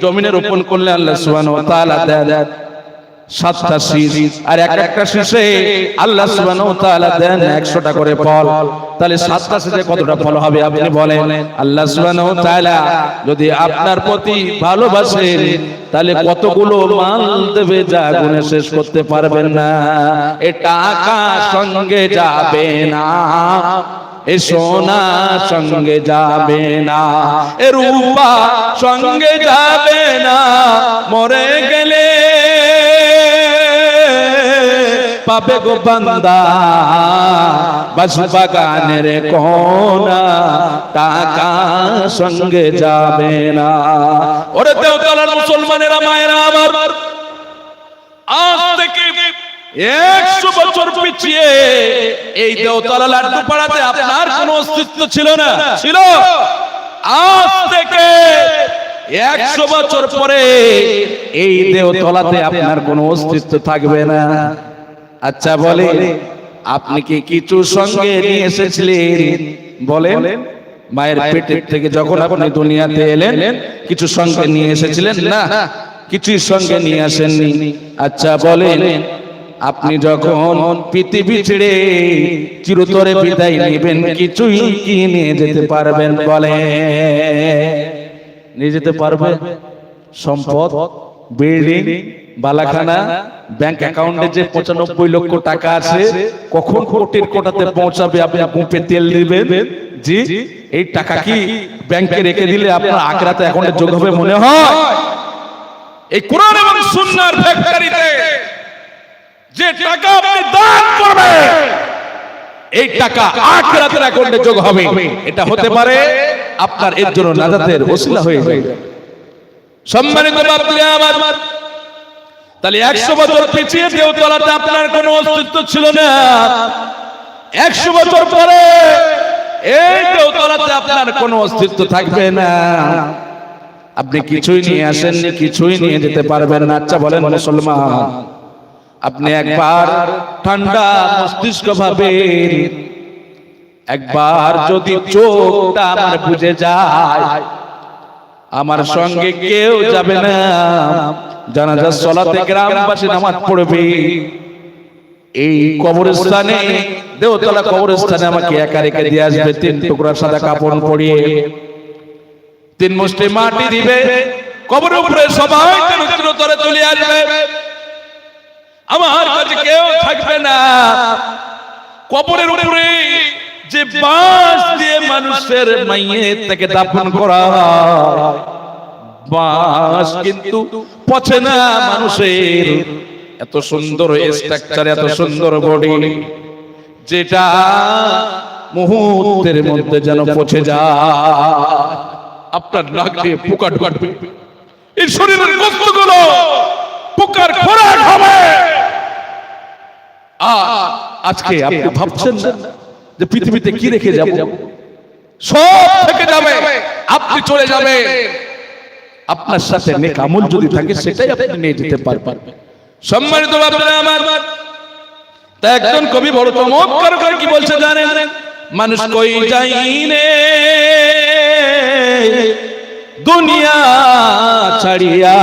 জমিনে রোপণ করলে আল্লাহ সুবহানাহু ওয়া তাআলা দেন 7টা শীষ, আর একটা শীষে আল্লাহ সুবহানাহু ওয়া তাআলা দেন 100টা করে ফল। তাহলে 7টা শীষে কতটা ফল হবে আপনি বলেন? আল্লাহ সুবহানাহু ওয়া তাআলা যদি আপনার প্রতি ভালোবাসেন তাহলে কতগুলো মাল দেবে যা গুণে শেষ করতে পারবেন না। এ টাকা সঙ্গে যাবে না, এ সোনা সঙ্গে যাবে না, এ রূপা সঙ্গে যাবে না, মরে গেলে পাবে গো বান্দা বাগানের কোনা, টাকা সঙ্গে যাবে না। ওরে দেওতলার মুসলমানেরা, মায়েরা আমার, আজ থেকে 100 বছর পিছিয়ে এই দেওতলা লাড্ডু পাড়াতে আপনার কোনো অস্তিত্ব ছিল না? ছিল। আজ থেকে 100 বছর পরে এই দেওতলাতে আপনার কোনো অস্তিত্ব থাকবে না। আচ্ছা বলে, আপনি কি কিছু সঙ্গে নিয়ে এসেছিলেন? বলেন, মায়ের পেটের থেকে যখন আপনি দুনিয়াতে এলেন কিছু সঙ্গে নিয়ে এসেছিলেন? না, কিছুই সঙ্গে নিয়ে আসেননি। আচ্ছা বলেন, আপনি যখন পৃথিবী ছেড়ে চিরতরে বিদায় নেবেন কিছুই কি নিয়ে যেতে পারবেন? বলে নিয়ে যেতে পারবে? সম্পদ, বিল্ডিং, বালাখানা, ব্যাংক অ্যাকাউন্টে যে 95 লক্ষ টাকা আছে, কখন কোটির কোটাতে পৌঁছাবে আপনি মুখে তেল দিবেন? জি, এই টাকা কি ব্যাংকে রেখে দিলে আপনার আখিরাতে অ্যাকাউন্টে যোগ হবে মনে হয়? এই কোরআন এবং সুন্নাহর ফ্যাক্টরিতে যে টাকা আপনি দান করবেন এই টাকা আখিরাতের অ্যাকাউন্টে যোগ হবে, এটা হতে পারে আপনার এর জন্য নাজাতের ওসিলা হয়ে যাবে। সম্মানিত বাপজি আমার, তাহলে 100 বছর পিছিয়ে দেওতলাতে আপনার কোনো অস্তিত্ব ছিল না। 100 বছর পরে এই দেওতলাতে আপনার কোনো অস্তিত্ব থাকবে না। আপনি কিছুই নিয়ে আসেননি, কিছুই নিয়ে যেতে পারবেন না। আচ্ছা বলেন মুসলমান, আপনি একবার ঠান্ডা মস্তিষ্ক ভাবেন, একবার যদি চোখটা আমার বুঝে যায় আমার সঙ্গে কেউ যাবে না, জানাজার সালাতে গ্রামবাসী নামাজ পড়বে, এই কবরস্থানে দেওতলা কবরস্থানে আমাকে একা রেখে দিয়ে আসবে, 3 টুকরা সাদা কাপড় পরিয়ে 3 মুষ্টি মাটি দিবে, কবরের উপরে সবাই চিরতরে চলে আসবে, আমার কাছে কেউ থাকবে না। কবরের উপরে যে বাঁশ দিয়ে মানুষের মাইয়ের থেকে দাফন করা হয়, বাঁশ কিন্তু পচে না মানুষের। এত সুন্দর স্ট্রাকচার, এত সুন্দর বডি, যেটা মুহূর্তের মধ্যে যেন পচে যায়, আপনার নাক দিয়ে পোকা ঢুকবে, এই শরীরের গোস্তগুলো পোকার খোরাক হবে। আজকে আপনি ভাবছেন না যে পৃথিবীতে কি রেখে যাব? সব থেকে যাবে, আপনি চলে যাবে, আপনার সাথে নেক আমল যদি থাকে সেটাই আপনি নিয়ে যেতে পারবেন। সম্মানিত বাবারা আমার, তা একজন কবি বড় চমৎকার করে কি বলছে জানেন? মানুষ কই যাইনে দুনিয়া ছাড়িয়া,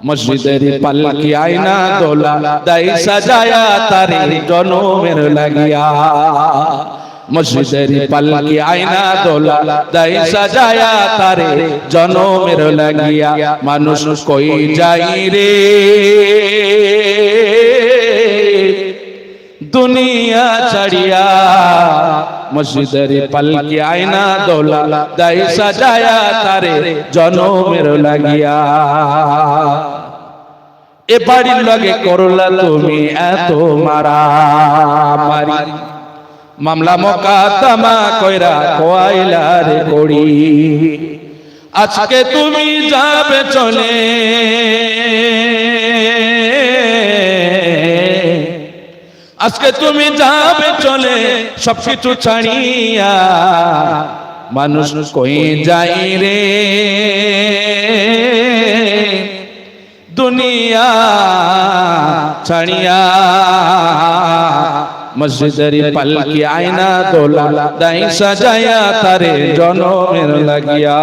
মসজিদের পালকি আয়না দোলা দাই সাজায়া তারে জনমের লাগিয়া, মসজিদের পালকি আয়না দোলা দাই সাজায়া তারে জনমের লাগিয়া, মানুষ কই যাই রে দুনিয়া ছাড়িয়া, মসজিদের পালকি আয়না দোলা দাই সাজায়া তারে জনমের লাগিয়া। এ বাড়ির লগে করলা তুমি এত মারামারি, মামলা মোকদ্দমা কইরা কয়লা রে করি, আজকে তুমি যাবে চলে, আজকে তুমি যাবে চলে সবকিছু ছাড়িয়া, মানুষ কই যাই রে দুনিয়া ছাড়িয়া, মসজিদের পালকি আয়না দোলা দাই সাজায়া তারে জনমের লাগিয়া।